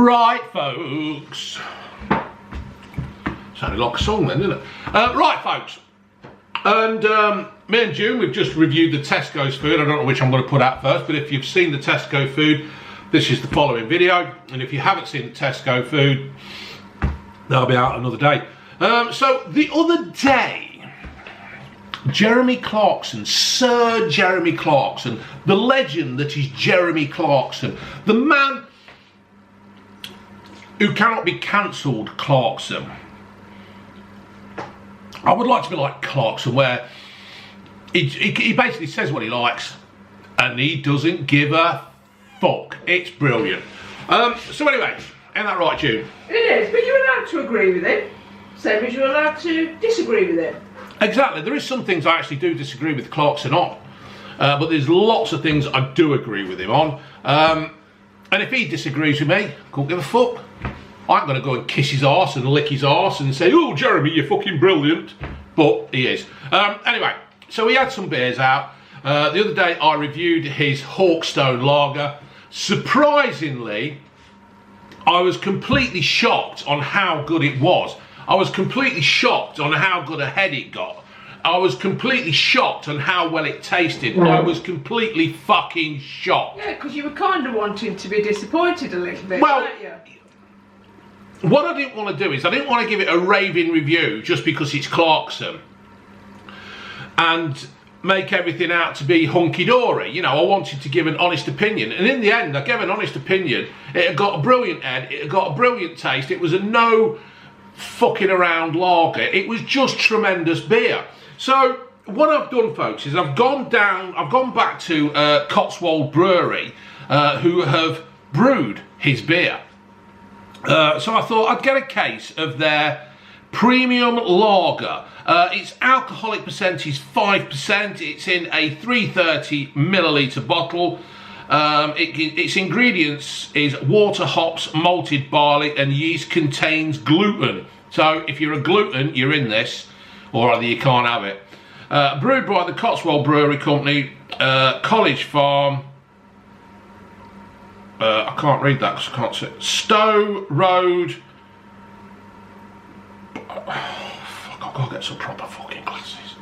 Right, folks. Sounded like a song then, didn't it? Right, folks. And me and June, we've just reviewed the Tesco's food. I don't know which I'm going to put out first, but if you've seen the Tesco food, this is the following video. And if you haven't seen the Tesco food, they'll be out another day. So the other day, Jeremy Clarkson, Sir Jeremy Clarkson, the legend that is Jeremy Clarkson, the man who cannot be cancelled, Clarkson. I would like to be like Clarkson, where he basically says what he likes and he doesn't give a fuck. It's brilliant. So anyway, ain't that right, June? It is, but you're allowed to agree with him, same as you're allowed to disagree with him. Exactly. There is some things I actually do disagree with Clarkson on, but there's lots of things I do agree with him on. And if he disagrees with me, couldn't give a fuck. I ain't going to go and kiss his arse and lick his arse and say, oh, Jeremy, you're fucking brilliant. But he is. Anyway, so he had some beers out. The other day I reviewed his Hawkstone lager. Surprisingly, I was completely shocked on how good it was. I was completely shocked on how good a head it got. I was completely shocked on how well it tasted. I was completely fucking shocked. Yeah, because you were kind of wanting to be disappointed a little bit, well, weren't you? What I didn't want to do is, I didn't want to give it a raving review just because it's Clarkson and make everything out to be hunky-dory. You know, I wanted to give an honest opinion. And in the end, I gave an honest opinion. It had got a brilliant head. It had got a brilliant taste. It was a no fucking around lager. It was just tremendous beer. So what I've done, folks, is I've gone back to Costwold Brewery, who have brewed his beer. So I thought I'd get a case of their premium lager. Its alcoholic percentage is 5%. It's in a 330 milliliter bottle. Its ingredients is water, hops, malted barley, and yeast. Contains gluten. So if you're a gluten, you're in this, or either you can't have it. Brewed by the Costwold Brewery Company, College Farm. I can't read that because I can't see it. Stowe Road. Oh, fuck, I've got to get some proper fucking glasses.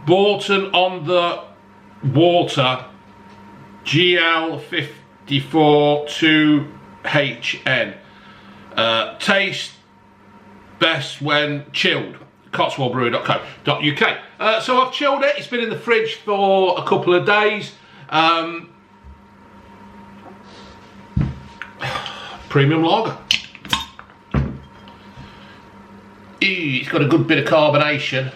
Bolton on the Water. GL54 2HN. Taste best when chilled. Cotswoldbrewery.co.uk. So I've chilled it. It's been in the fridge for a couple of days. Premium lager. It's got a good bit of carbonation.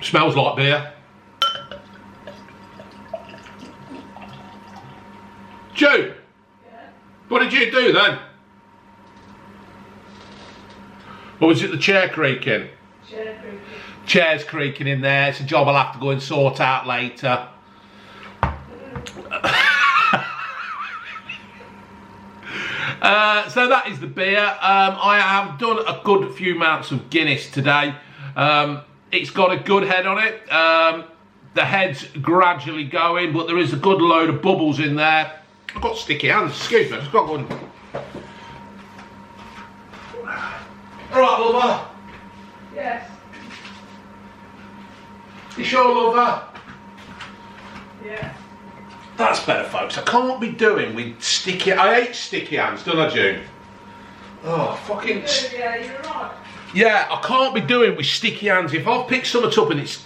Smells like beer. June, yeah. What did you do then? Or was it the chair creaking? Chair creaking. Chair's creaking in there. It's a job I'll have to go and sort out later. So that is the beer. I have done a good few amounts of Guinness today. It's got a good head on it. The head's gradually going, but there is a good load of bubbles in there. I've got sticky hands, excuse me, I've just got one. Alright, lover? Yes. You sure, lover? Yeah. That's better, folks. I can't be doing with sticky... I hate sticky hands, don't I, June? Oh, fucking... Yeah, you're right. Yeah, I can't be doing with sticky hands. If I've picked something up and it's...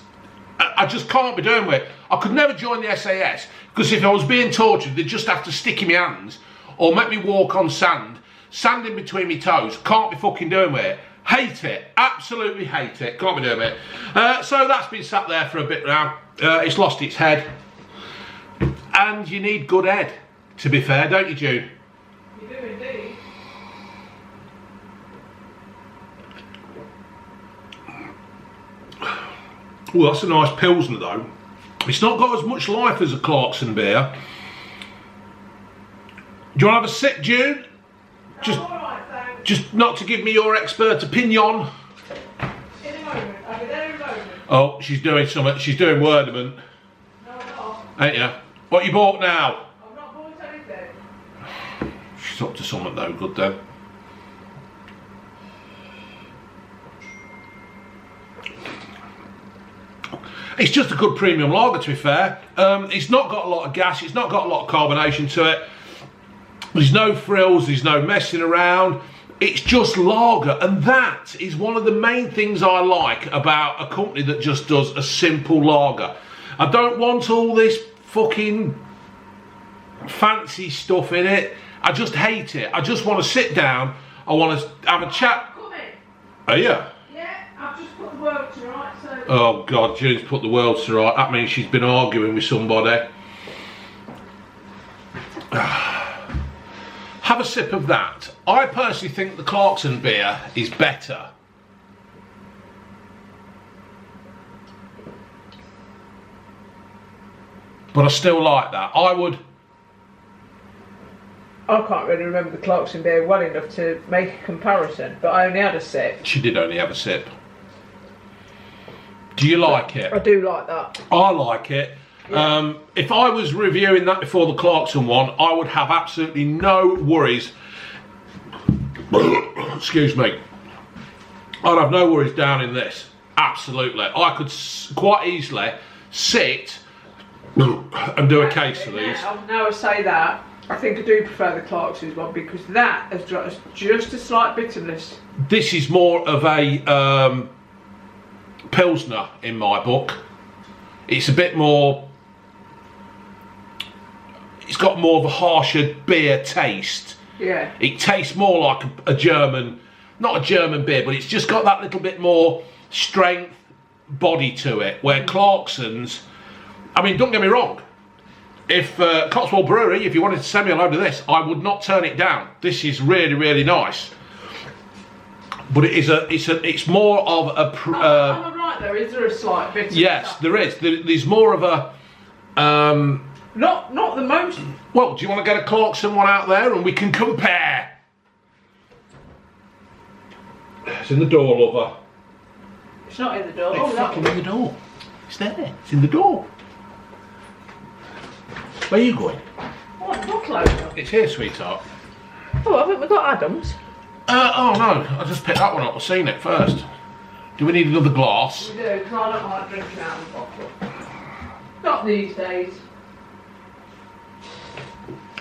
I just can't be doing with it. I could never join the SAS, because if I was being tortured, they'd just have to stick in my hands or make me walk on sand in between my toes. Can't be fucking doing with it. Hate it. Absolutely hate it. Can't be doing it. So that's been sat there for a bit now. It's lost its head. And you need good head, to be fair, don't you, June? You do indeed. Well, that's a nice Pilsner though. It's not got as much life as a Clarkson beer. Do you want to have a sip, June? Just, all right, thanks. Just not to give me your expert opinion. In a moment. I'll be there in a moment. Oh, she's doing something. She's doing wordament. No, I'm not. Ain't you? What you bought now? I've It's up to something though good then. It's just a good premium lager, to be fair. It's not got a lot of gas, it's not got a lot of carbonation to it. There's no frills, there's no messing around. It's just lager, and that is one of the main things I like about a company that just does a simple lager. I don't want all this fucking fancy stuff in it. I just hate it. I just want to sit down, I want to have a chat. Come in. Oh yeah? Yeah, I've just put the world to rights. So. Oh God, June's put the world to right. That means she's been arguing with somebody. Have a sip of that. I personally think the Clarkson beer is better. But I still like that. I can't really remember the Clarkson beer well enough to make a comparison, but I only had a sip. She did only have a sip. Do you like it? I do like that. I like it. Yeah. If I was reviewing that before the Clarkson one, I would have absolutely no worries. Excuse me. I'd have no worries down in this. Absolutely. I could quite easily sit and do a case of these. Now I say that, I think I do prefer the Clarkson's one because that has got just a slight bitterness. This is more of a Pilsner in my book. It's a bit more, it's got more of a harsher beer taste. Yeah. It tastes more like a German, not a German beer, but it's just got that little bit more strength, body to it. Where Clarkson's, I mean, don't get me wrong. If Costwold Brewery, if you wanted to send me a load of this, I would not turn it down. This is really, really nice. But it's more of a. Am I right though? Is there a slight bitterness? Yes, there is. There's more of a. Not the most. Well, do you want to get a Clarkson one out there and we can compare? It's in the door, lover. It's not in the door. It's fucking in the door. It's there. It's in the door. Where are you going? What bottle opener? It's here, sweetheart. Oh, haven't we got Adams? Oh no, I just picked that one up. I've seen it first. Do we need another glass? We do, because I don't like drinking out of the bottle. Not these days.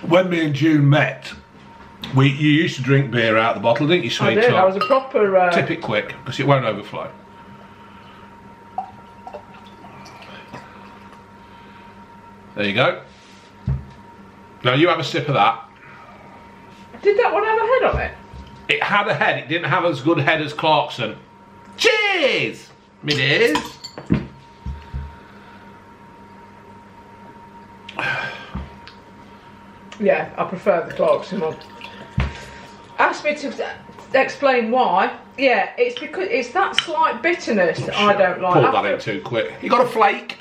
When me and June met, you used to drink beer out of the bottle, didn't you, I sweetheart? did. I was a proper. Tip it quick, because it won't overflow. There you go. Now you have a sip of that. Did that one have a head on it? It had a head. It didn't have as good a head as Clarkson. Cheers, me dears. Yeah, I prefer the Clarkson one. Ask me to explain why. Yeah, it's because it's that slight bitterness that I don't like. Pull that in too quick. You got a flake?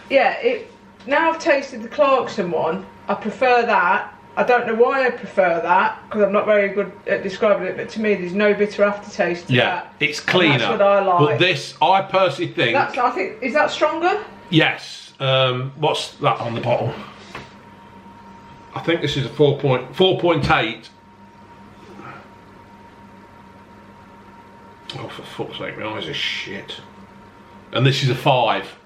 Yeah, now I've tasted the Clarkson one, I prefer that. I don't know why I prefer that, because I'm not very good at describing it, but to me there's no bitter aftertaste to that. It's cleaner. And that's what I like. But this, I personally think... I think, is that stronger? Yes. What's that on the bottle? I think this is a 4.8. Oh, for fuck's sake, my eyes are shit. And this is a 5.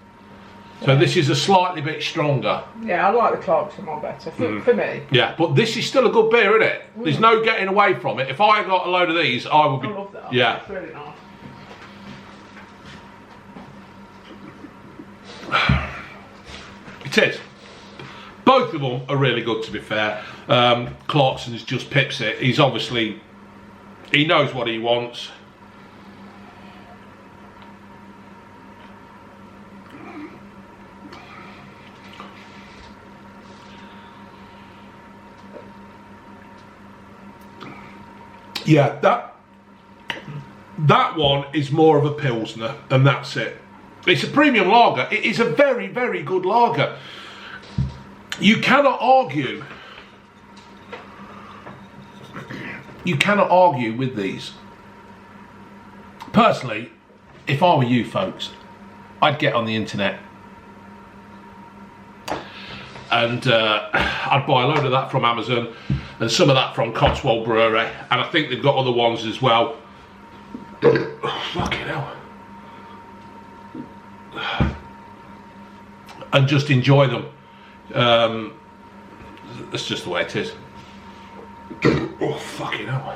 So this is a slightly bit stronger. Yeah, I like the Clarkson one better, for me. Yeah, but this is still a good beer, isn't it? There's no getting away from it. If I got a load of these, I would be... I love that. Yeah. It's really nice. It is. Both of them are really good, to be fair. Clarkson's just pips it. He's obviously... He knows what he wants. Yeah, that one is more of a Pilsner, and that's it. It's a premium lager. It is a very, very good lager. You cannot argue. You cannot argue with these. Personally, if I were you folks, I'd get on the internet. and I'd buy a load of that from Amazon and some of that from Costwold Brewery, and I think they've got other ones as well. Fucking hell. And just enjoy them. That's just the way it is. Oh, fucking hell.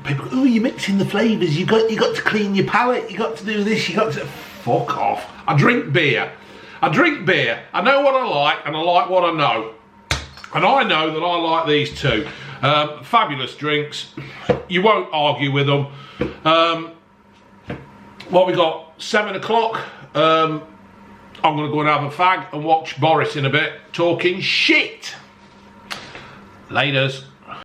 People, oh, you're mixing the flavours, you got to clean your palate, you got to do this, you got to... Fuck off. I drink beer. I know what I like, and I like what I know. And I know that I like these too. Fabulous drinks. You won't argue with them. What we got? 7 o'clock. I'm going to go and have a fag and watch Boris in a bit talking shit. Laters.